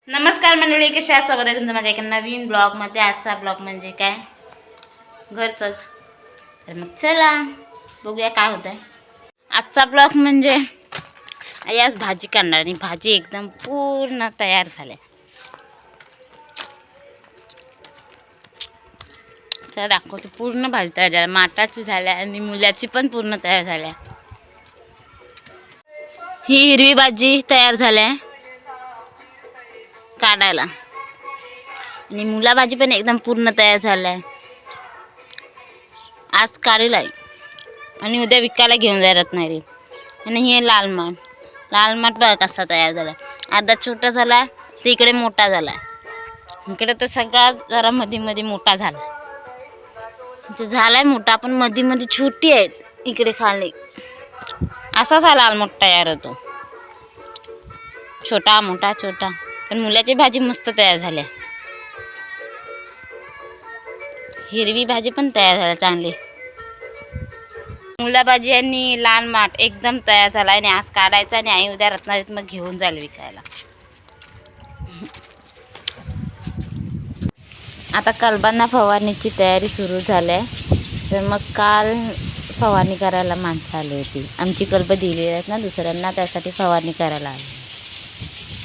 नमस्कार मंडळी, कशा आहात? स्वागत आहे तुमचं माझ्या एका नवीन ब्लॉगमध्ये. आजचा ब्लॉग म्हणजे काय, घरचंच. तर मग चला बघूया काय होतंय. आजचा ब्लॉग म्हणजे आई आज भाजी करणार आणि भाजी एकदम पूर्ण तयार झाल्या. चला दाखवतो. पूर्ण भाजी तयार झाल्या, माटाची झाल्या आणि मुलाची पण पूर्ण तयार झाल्या. ही हिरवी भाजी तयार झाल्या काढायला आणि मुला भाजी पण एकदम पूर्ण तयार झालाय. आज काढेल आहे आणि उद्या विकायला घेऊन जाय रत्नागिरी. आणि हे लाल माठ बघा कसा तयार झाला. अर्धा छोटा झाला तर इकडे मोठा झाला. इकडे तर सगळा जरा मध्ये मध्ये मोठा झाला. ते झालाय मोठा पण मध्ये मध्ये छोटी आहेत इकडे खाली. असाच हा लाल मोठा तयार होतो, छोटा मोठा छोटा. पण मुलाची भाजी मस्त तयार झाल्या. हिरवी भाजी पण तयार झाल्या चांगली. मुला भाजी आणि लाल माठ एकदम तयार झाला आणि आज काढायचा आणि आई उद्या रत्नागिरीत मग घेऊन जाईल विकायला. आता कलबांना फवारणीची तयारी सुरू झाली आहे. तर मग काल फवारणी करायला माणसं आली होती. आमची कलबं दिलेली आहेत ना दुसऱ्यांना, त्यासाठी फवारणी करायला आली.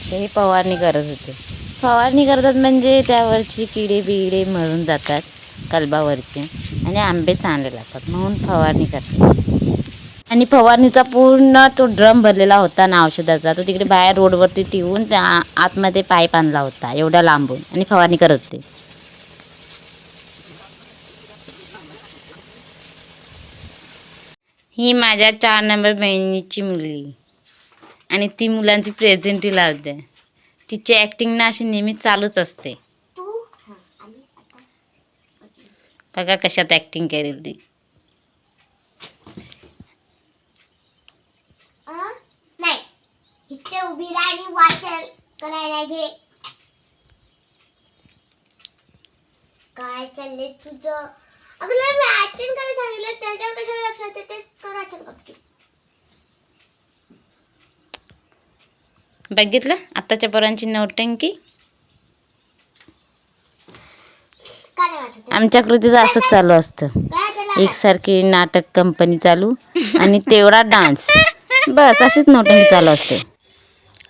तर हे फवारणी करत होते. फवारणी करतात म्हणजे त्यावरची किडे बिडे मरून जातात कलबावरचे आणि आंबे चांगले लागतात म्हणून फवारणी करतात. आणि फवारणीचा पूर्ण तो ड्रम भरलेला होता ना औषधाचा, तो तिकडे बाहेर रोडवरती ठेवून त्या आतमध्ये पाईप आणला होता एवढा लांबून आणि फवारणी करत होते. ही माझ्या 4 नंबर बहिणीची मुलगी आणि ती मुलांची प्रेझेंटी लावते. तिची ॲक्टिंग ना अशी नेहमी चालूच असते. बघा कशात ॲक्टिंग करेल ती. नाही इथे उभी राहा आणि वाचन करायला घे. काय चाललंय तुझं? अगला वाचन करायला सांगितलं त्याच्यावर कशाला लक्षात येतेस? कर वाचन गपचूप. बघितलं आताच्या पोरांची नौटंकी. आमच्या कृतीचं असंच चालू असतं. एकसारखी नाटक कंपनी चालू आणि तेवढा डान्स, बस अशीच नौटंकी चालू असते.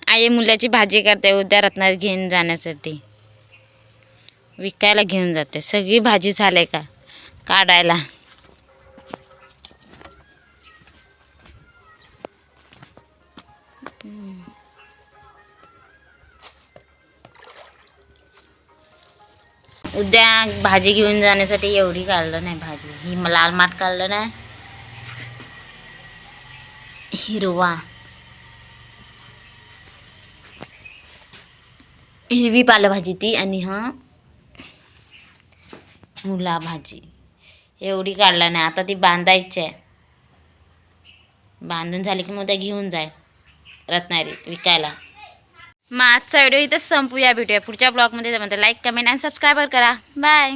आई मुलाची भाजी करते उद्या रत्नागिरीत घेऊन जाण्यासाठी, विकायला घेऊन जाते. सगळी भाजी झाले का काढायला. उद्या भाजी घेऊन जाण्यासाठी एवढी काढलं नाही भाजी. ही लाल माठ काढलं नाही, हिरवी पालेभाजी ती आणि मुला भाजी एवढी काढला नाही. आता ती बांधायची आहे. बांधून झाली की मग घेऊन जाय रत्नागिरीत विकायला. मग आजचा व्हिडिओ इथंच संपूया. भेटूया पुढच्या ब्लॉगमध्ये. लाईक कमेंट आणि सबस्क्राईब करा. बाय.